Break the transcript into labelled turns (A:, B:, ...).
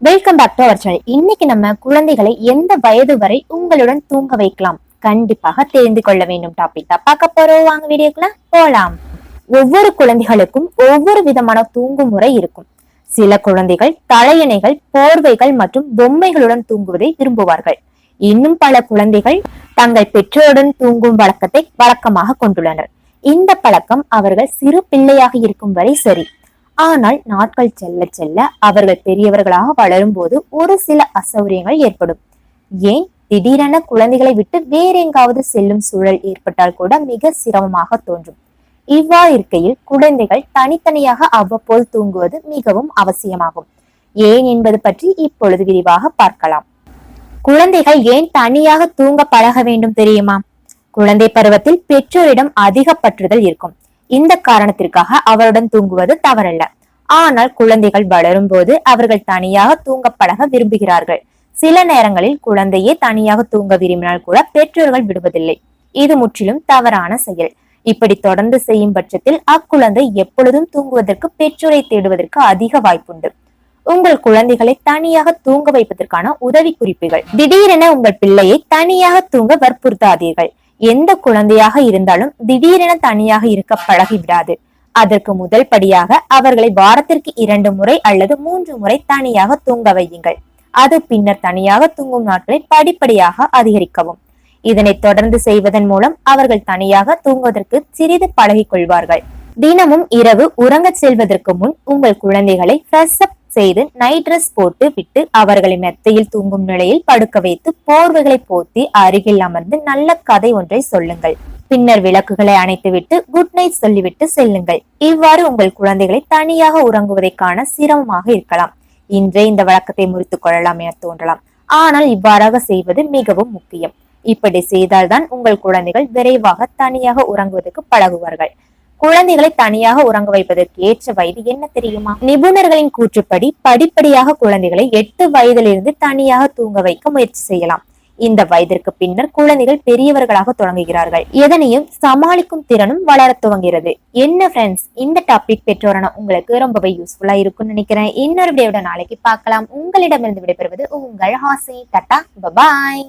A: Welcome back to our channel. இன்னைக்கு நம்ம குழந்தைகளை எந்த வயது வரை உங்களுடன் தூங்க வைக்கலாம் கண்டிப்பாக தெரிந்து கொள்ள வேண்டும் டாபிக் தான் பார்க்க போறோம். வாங்க வீடியோக்குள்ள போலாம். ஒவ்வொரு குழந்தைகளுக்கும் ஒவ்வொரு விதமான தூங்கும் முறை இருக்கும். சில குழந்தைகள் தலையணைகள், போர்வைகள் மற்றும் பொம்மைகளுடன் தூங்குவதை விரும்புவார்கள். இன்னும் பல குழந்தைகள் தங்கள் பெற்றோருடன் தூங்கும் வழக்கத்தை வழக்கமாக கொண்டுள்ளனர். இந்த பழக்கம் அவர்கள் சிறு பிள்ளையாக இருக்கும் வரை சரி. ஆனால் நாட்கள் செல்ல செல்ல அவர்கள் பெரியவர்களாக வளரும் போது ஒரு சில அசௌகரியங்கள் ஏற்படும். ஏன் திடீரென குழந்தைகளை விட்டு வேற எங்காவது செல்லும் சூழல் ஏற்பட்டால் கூட மிக சிரமமாக தோன்றும். இவ்வாறு இருக்கையில் குழந்தைகள் தனித்தனியாக அவ்வப்போது தூங்குவது மிகவும் அவசியமாகும். ஏன் என்பது பற்றி இப்பொழுது விரிவாக பார்க்கலாம். குழந்தைகள் ஏன் தனியாக தூங்க பழக வேண்டும் தெரியுமா? குழந்தை பருவத்தில் பெற்றோரிடம் அதிக பற்றுதல் இருக்கும். இந்த காரணத்திற்காக அவருடன் தூங்குவது தவறல்ல. ஆனால் குழந்தைகள் வளரும் போது அவர்கள் தனியாக தூங்க பழக விரும்புகிறார்கள். சில நேரங்களில் குழந்தையே தனியாக தூங்க விரும்பினால் கூட பெற்றோர்கள் விடுவதில்லை. இது முற்றிலும் தவறான செயல். இப்படி தொடர்ந்து செய்யும் பட்சத்தில் அக்குழந்தை எப்பொழுதும் தூங்குவதற்கு பெற்றோரை தேடுவதற்கு அதிக வாய்ப்புண்டு. உங்கள் குழந்தைகளை தனியாக தூங்க வைப்பதற்கான உதவி குறிப்புகள். திடீரென உங்கள் பிள்ளையை தனியாக தூங்க வற்புறுத்தாதீர்கள். எந்த குழந்தையாக இருந்தாலும் திடீரென தனியாக இருக்க பழகி விடாது. அதற்கு முதல் படியாக அவர்களை வாரத்திற்கு 2 முறை அல்லது 3 முறை தனியாக தூங்க வையுங்கள். அது பின்னர் தனியாக தூங்கும் நாட்களை படிப்படியாக அதிகரிக்கவும். இதனை தொடர்ந்து செய்வதன் மூலம் அவர்கள் தனியாக தூங்குவதற்கு சிறிது பழகிக் கொள்வார்கள். தினமும் இரவு உறங்க செல்வதற்கு முன் உங்கள் குழந்தைகளை ஃப்ரெஷ் அப் செய்து நைட் ட்ரெஸ் போட்டு விட்டு அவர்களை மெத்தையில் தூங்கும் நிலையில் படுக்க வைத்து போர்வைகளை போத்தி அருகில் அமர்ந்து நல்ல கதை ஒன்றை சொல்லுங்கள். பின்னர் விளக்குகளை அணைத்துவிட்டு குட் நைட் சொல்லிவிட்டு செல்லுங்கள். இவ்வாறு உங்கள் குழந்தைகளை தனியாக உறங்குவதை காண சிரமமாக இருக்கலாம். இன்றே இந்த வழக்கத்தை முறித்துக் கொள்ளலாம் என தோன்றலாம். ஆனால் இவ்வாறாக செய்வது மிகவும் முக்கியம். இப்படி செய்தால்தான் உங்கள் குழந்தைகள் விரைவாக தனியாக உறங்குவதற்கு பழகுவார்கள். குழந்தைகளை தனியாக உறங்க வைப்பதற்கு ஏற்ற வயது என்ன தெரியுமா? நிபுணர்களின் கூற்றுப்படி படிப்படியாக குழந்தைகளை 8 வயதிலிருந்து தனியாக தூங்க வைக்க முயற்சி செய்யலாம். இந்த வயதிற்கு பின்னர் குழந்தைகள் பெரியவர்களாக தொடங்குகிறார்கள். எதனையும் சமாளிக்கும் திறனும் வளர துவங்கிறது. என்ன ஃப்ரெண்ட்ஸ், இந்த டாபிக் பெற்றோரான உங்களுக்கு ரொம்பவே யூஸ்ஃபுல்லா இருக்கும்னு நினைக்கிறேன். இன்னொரு வீடியோட நாளைக்கு பார்க்கலாம். உங்களிடமிருந்து விடைபெறுவது உங்கள் ஹாசி. Tata, bye bye.